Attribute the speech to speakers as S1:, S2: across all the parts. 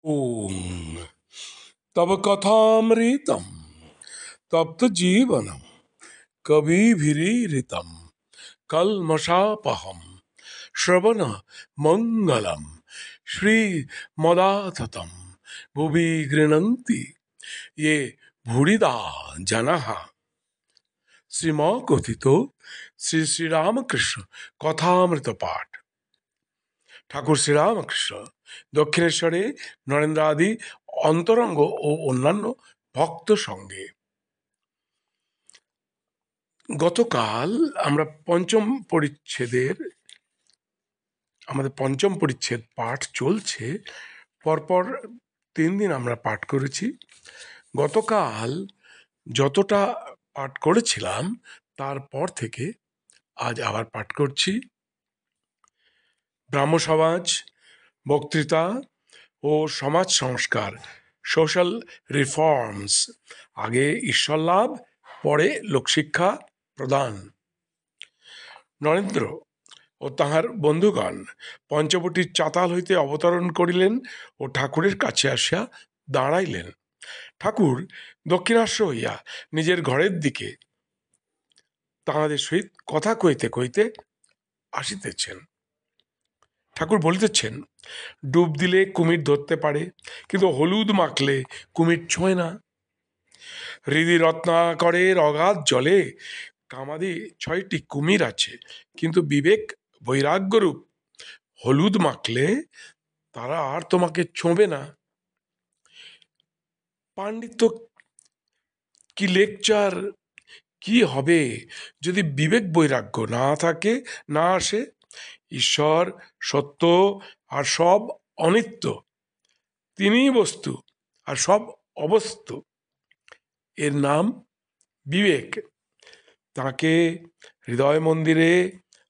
S1: ओम तब कथामृतम तप्त जीवनम कविभिरीरितम कल्मषापहम श्रवण मंगलम श्री मदाततम भुवि गृह्णन्ति ये भूरिदा जनः শ্রীম কথিত শ্রী শ্রীরামকৃষ্ণ কথামৃত পাঠ। ঠাকুর শ্রীরামকৃষ্ণ দক্ষিণেশ্বরে নরেন্দ্রাদি অন্তরঙ্গ ও অন্যান্য ভক্ত সঙ্গে। গতকাল আমরা আমাদের পঞ্চম পরিচ্ছেদ পাঠ চলছে। পরপর 3 দিন আমরা পাঠ করেছি। গতকাল যতটা পাঠ করেছিলাম তারপর থেকে আজ আবার পাঠ করছি। ব্রাহ্মসমাজ, বক্তৃতা ও সমাজ সংস্কার, সোশ্যাল রিফর্মস, আগে ঈশ্বর লাভ, পরে লোকশিক্ষা প্রদান। নরেন্দ্র ও তাহার বন্ধুগণ পঞ্চবটির চাতাল হইতে অবতরণ করিলেন ও ঠাকুরের কাছে আসিয়া দাঁড়াইলেন। ঠাকুর দক্ষিণাস্য হইয়া নিজের ঘরের দিকে তাহাদের সহিত কথা কইতে কইতে আসিতেছেন। ঠাকুর বলিতেছেন, ডুব দিলে কুমির ধরতে পারে, কিন্তু হলুদ মাখলে কুমির ছোঁয় না। হৃদি রত্নাকরের অগাধ জলে কামাদি 6টি কুমির আছে, কিন্তু বিবেক বৈরাগ্যরূপ হলুদ মাখলে তারা আর তোমাকে ছোঁবে না। পাণ্ডিত্য কি লেকচার কি হবে যদি বিবেক বৈরাগ্য না থাকে, না আসে? ঈশ্বর সত্য আর সব অনিত্য, তিনিই বস্তু আর সব অবস্তু। এর নাম বিবেক। তাকে হৃদয় মন্দিরে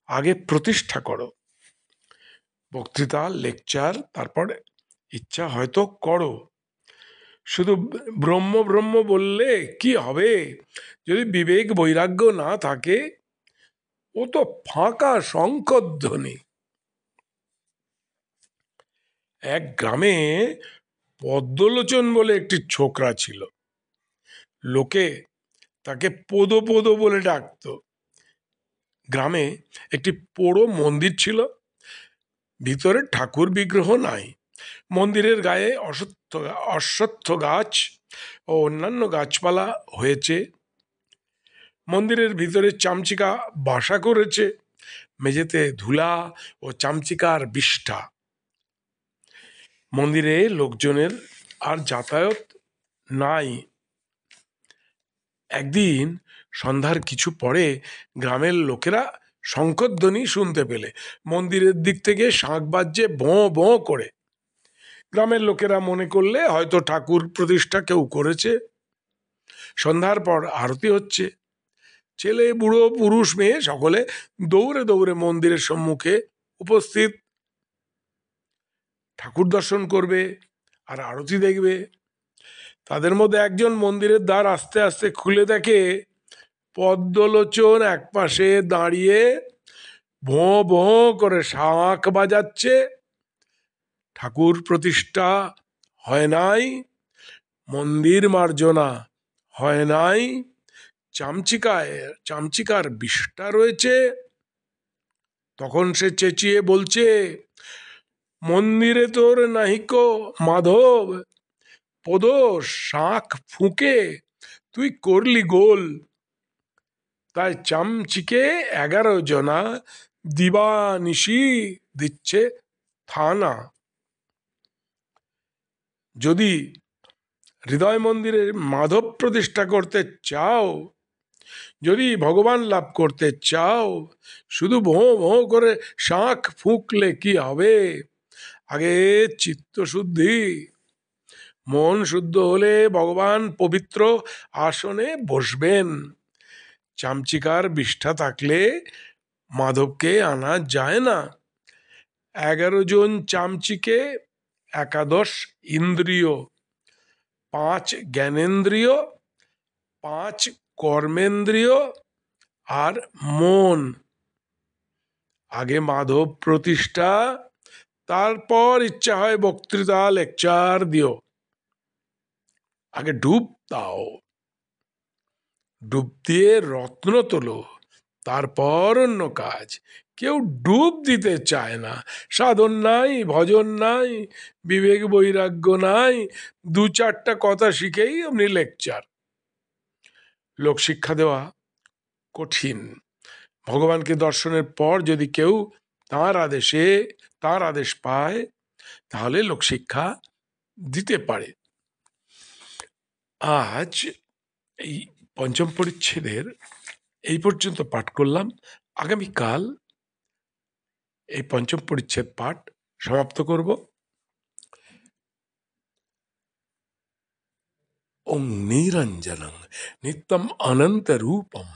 S1: আগে প্রতিষ্ঠা করো। বক্তৃতা, লেকচার, তারপর ইচ্ছা হয়তো করো। শুধু ব্রহ্ম ব্রহ্ম বললে কি হবে যদি বিবেক বৈরাগ্য না থাকে? ও তো ফাঁকা শঙ্খধ্বনি। এক গ্রামে পদ্মলোচন বলে একটি ছোকরা ছিল। লোকে তাকে পোদো পোদো বলে ডাকত। গ্রামে একটি পোড়ো মন্দির ছিল। ভিতরে ঠাকুর বিগ্রহ নাই। মন্দিরের গায়ে অশ্বত্থ গাছ ও অন্যান্য গাছপালা হয়েছে। মন্দিরের ভিতরে চামচিকা বাসা করেছে। মেঝেতে ধুলা ও চামচিকার বিষ্ঠা। মন্দিরে লোকজনের আর যাতায়াত নাই। একদিন সন্ধ্যার কিছু পরে গ্রামের লোকেরা শঙ্খধ্বনি শুনতে পেলে মন্দিরের দিক থেকে শাঁখ বাজছে বোঁ বোঁ করে। গ্রামের লোকেরা মনে করলে হয়তো ঠাকুর প্রতিষ্ঠা কেউ করেছে। সন্ধ্যার পর আরতি হচ্ছে। ছেলে বুড়ো পুরুষ মেয়ে সকলে দৌড়ে দৌড়ে মন্দিরের সম্মুখে উপস্থিত। ঠাকুর দর্শন করবে আর আরতি দেখবে। তাদের মধ্যে একজন মন্দিরের দ্বার আস্তে আস্তে খুলে দেখে পদ্মলোচন একপাশে দাঁড়িয়ে ভোঁ ভোঁ করে শাঁখ বাজাচ্ছে। ঠাকুর প্রতিষ্ঠা হয় নাই, মন্দির মার্জনা হয় নাই, চামচিকার বিষ্ঠা রয়েছে। তখন সে চেঁচিয়ে বলছে, মন্দিরে তোর নাহিকো মাধব, পদ শাঁখ ফুঁকে তুই করলি গোল। তাই চামচিকে 11 জনা দিবানিশি দিচ্ছে থানা। যদি হৃদয় মন্দিরে মাধব প্রতিষ্ঠা করতে চাও, যদি ভগবান লাভ করতে চাও, শুধু ভোঁ ভোঁ করে শাঁখ ফুঁকলে কি হবে? আগে চিত্ত শুদ্ধি। মন শুদ্ধ হলে ভগবান পবিত্র আসনে বসবেন। চামচিকার বিষ্ঠা থাকলে মাধবকে আনা যায় না। 11 জন চামচিকে, 11 ইন্দ্রিয়, 5 জ্ঞানেন্দ্রিয়, 5 কর্মেন্দ্রিয় আর মন। আগে মাধব প্রতিষ্ঠা, তারপর ইচ্ছা হয় বক্তৃতা লেকচার দিও। আগে ডুব দাও, ডুব দিয়ে রত্ন তোলো, তারপর অন্য কাজ। কেউ ডুব দিতে চায় না। সাধন নাই, ভজন নাই, বিবেক বৈরাগ্য নাই, দু চারটা কথা শিখেই আপনি লেকচার। লোক শিক্ষা দেওয়া কঠিন। ভগবানকে দর্শনের পর যদি কেউ তাঁর আদেশ পায়, তাহলে লোক শিক্ষা দিতে পারে। আজ এই পঞ্চম পরিচ্ছেদের এই পর্যন্ত পাঠ করলাম। আগামীকাল এই পঞ্চম পরিচ্ছেদ পাঠ সমাপ্ত করব। ওং নিরঞ্জনং নিত্যম অনন্ত রূপম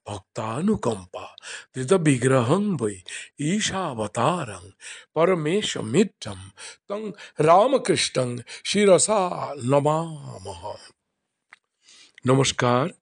S1: ভক্তানুকম্পা ধৃত বিগ্রহং বৈ ঈশাবতারং পরমেশমিত্রম তং রামকৃষ্ণং শিরসা নমামহ। নমস্কার।